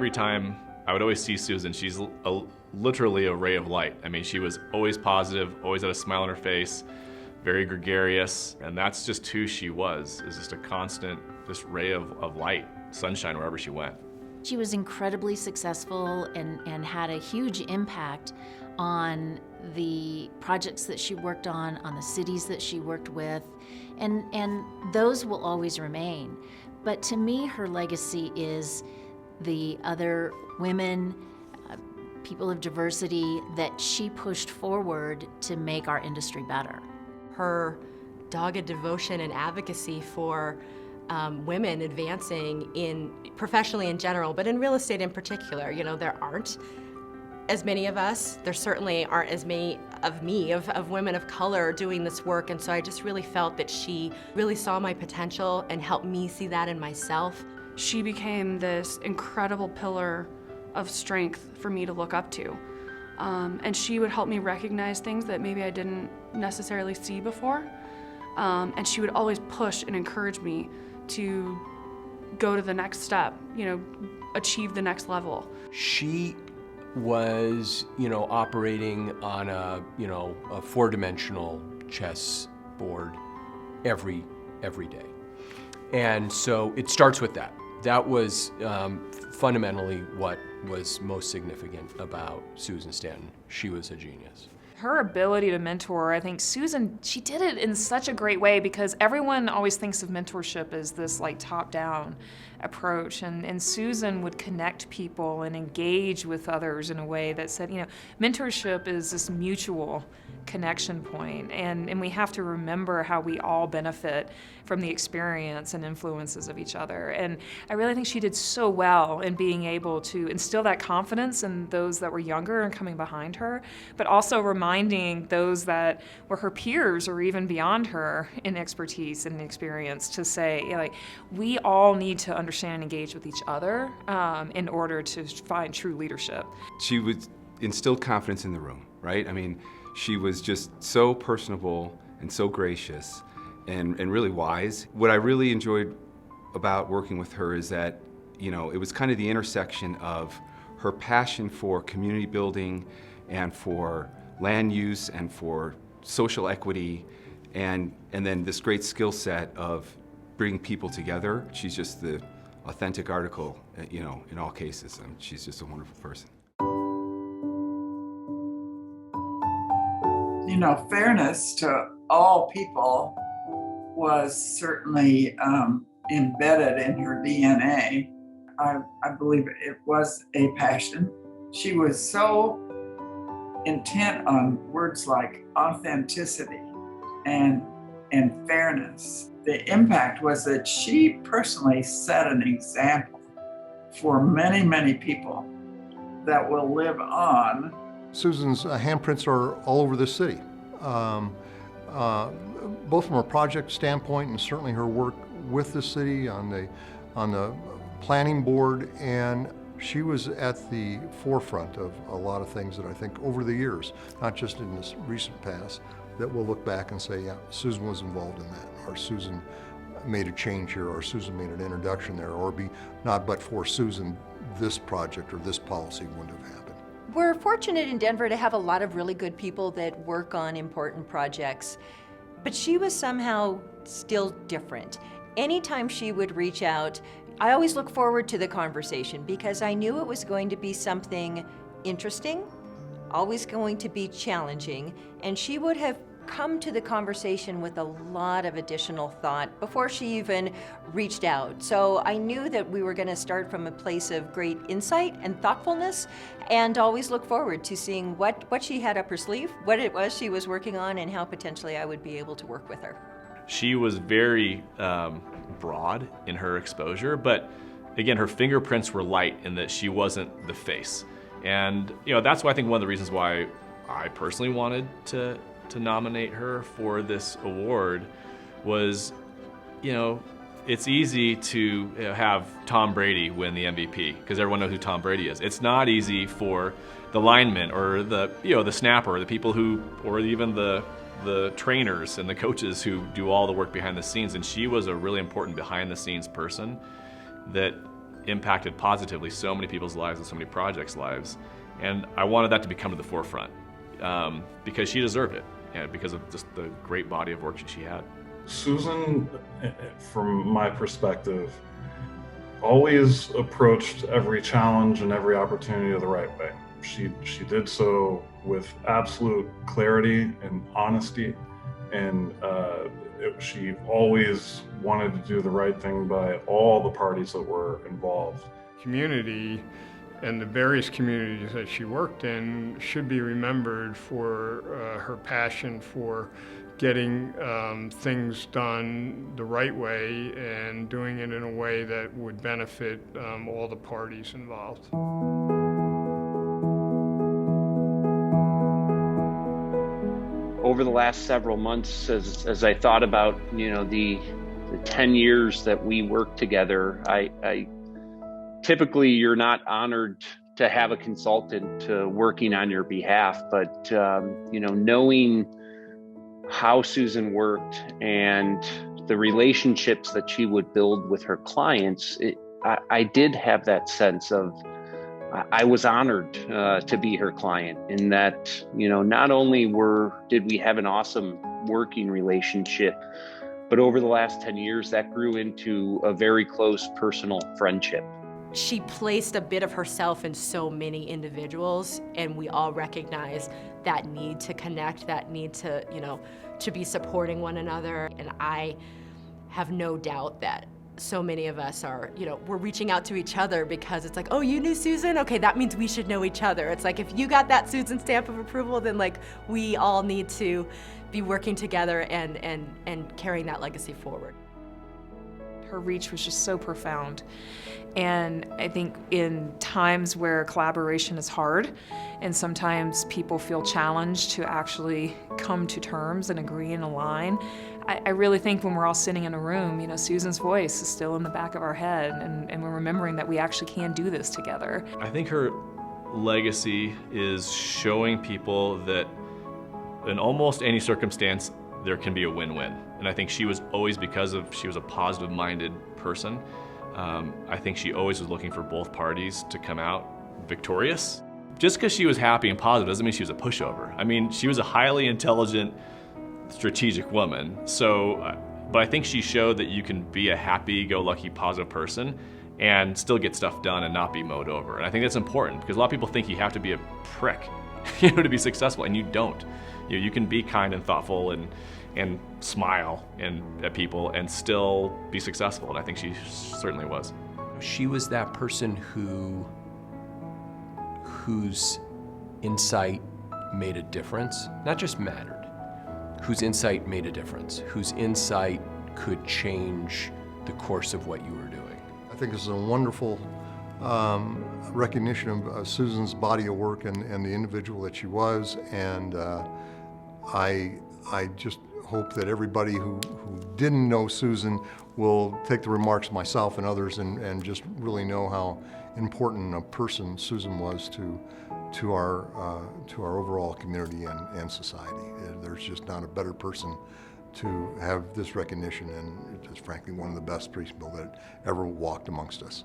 every time I would always see Susan, she's literally a ray of light. I mean, she was always positive, always had a smile on her face, very gregarious, and that's just who she was, is just a constant, just ray of light, sunshine wherever she went. She was incredibly successful and had a huge impact on the projects that she worked on the cities that she worked with, and those will always remain. But to me, her legacy is the other women, people of diversity that she pushed forward to make our industry better. Her dogged devotion and advocacy for women advancing professionally in general, but in real estate in particular. You know, there aren't as many of us. There certainly aren't as many of women of color doing this work, and so I just really felt that she really saw my potential and helped me see that in myself. She became this incredible pillar of strength for me to look up to. And she would help me recognize things that maybe I didn't necessarily see before. And she would always push and encourage me to go to the next step, you know, achieve the next level. She was, operating on a four-dimensional chess board every day. And so it starts with that. That was fundamentally what was most significant about Susan Stanton. She was a genius. Her ability to mentor, I think Susan, she did it in such a great way, because everyone always thinks of mentorship as this like top-down approach, and Susan would connect people and engage with others in a way that said, mentorship is this mutual connection point, and we have to remember how we all benefit from the experience and influences of each other. And I really think she did so well in being able to instill that confidence in those that were younger and coming behind her, but also reminding those that were her peers or even beyond her in expertise and experience to say, we all need to understand and engage with each other in order to find true leadership. She would instill confidence in the room, right? I mean, she was just so personable and so gracious and really wise. What I really enjoyed about working with her is that, it was kind of the intersection of her passion for community building and for land use and for social equity, and then this great skill set of bringing people together. She's just the authentic article, in all cases. I mean, she's just a wonderful person. Fairness to all people was certainly embedded in her DNA. I believe it was a passion. She was so intent on words like authenticity and fairness. The impact was that she personally set an example for many, many people that will live on. Susan's handprints are all over the city, both from a project standpoint and certainly her work with the city on the planning board, and she was at the forefront of a lot of things that I think over the years, not just in this recent past, that we'll look back and say, yeah, Susan was involved in that, or Susan made a change here, or Susan made an introduction there, or not but for Susan, this project or this policy wouldn't have happened. We're fortunate in Denver to have a lot of really good people that work on important projects, but she was somehow still different. Anytime she would reach out, I always look forward to the conversation because I knew it was going to be something interesting, always going to be challenging, and she would have come to the conversation with a lot of additional thought before she even reached out. So I knew that we were going to start from a place of great insight and thoughtfulness, and always look forward to seeing what she had up her sleeve, what it was she was working on, and how potentially I would be able to work with her. She was very broad in her exposure, but again, her fingerprints were light in that she wasn't the face. And that's why I think one of the reasons why I personally wanted to nominate her for this award was, it's easy to have Tom Brady win the MVP because everyone knows who Tom Brady is. It's not easy for the linemen or the snapper, the people or even the trainers and the coaches who do all the work behind the scenes. And she was a really important behind the scenes person that impacted positively so many people's lives and so many projects' lives. And I wanted that to become to the forefront because she deserved it, and because of just the great body of work she had. Susan, from my perspective, always approached every challenge and every opportunity the right way. She did so with absolute clarity and honesty, and she always wanted to do the right thing by all the parties that were involved. Community and the various communities that she worked in should be remembered for her passion for getting things done the right way and doing it in a way that would benefit all the parties involved. Over the last several months, as I thought about, the 10 years that we worked together, I typically you're not honored to have a consultant working on your behalf, but knowing how Susan worked and the relationships that she would build with her clients, I did have that sense of I was honored to be her client, in that, not only did we have an awesome working relationship, but over the last 10 years that grew into a very close personal friendship. She placed a bit of herself in so many individuals, and we all recognize that need to connect, that need to, to be supporting one another. And I have no doubt that so many of us are, we're reaching out to each other because it's like, oh, you knew Susan? Okay, that means we should know each other. It's like, if you got that Susan stamp of approval, then we all need to be working together and carrying that legacy forward. Her reach was just so profound. And I think in times where collaboration is hard, and sometimes people feel challenged to actually come to terms and agree and align, I really think when we're all sitting in a room, Susan's voice is still in the back of our head, and we're remembering that we actually can do this together. I think her legacy is showing people that in almost any circumstance, there can be a win-win. And I think she was always, she was a positive-minded person, I think she always was looking for both parties to come out victorious. Just because she was happy and positive doesn't mean she was a pushover. I mean, she was a highly intelligent, strategic woman. So, but I think she showed that you can be a happy-go-lucky, positive person and still get stuff done and not be mowed over. And I think that's important, because a lot of people think you have to be a prick, to be successful, and you don't. You can be kind and thoughtful and smile at people and still be successful. And I think she certainly was. She was that person whose insight made a difference, not just mattered, whose insight made a difference, whose insight could change the course of what you were doing. I think this is a wonderful recognition of Susan's body of work and the individual that she was, and I just hope that everybody who didn't know Susan will take the remarks of myself and others and just really know how important a person Susan was to our overall community and society. There's just not a better person to have this recognition, and just frankly one of the best people that ever walked amongst us.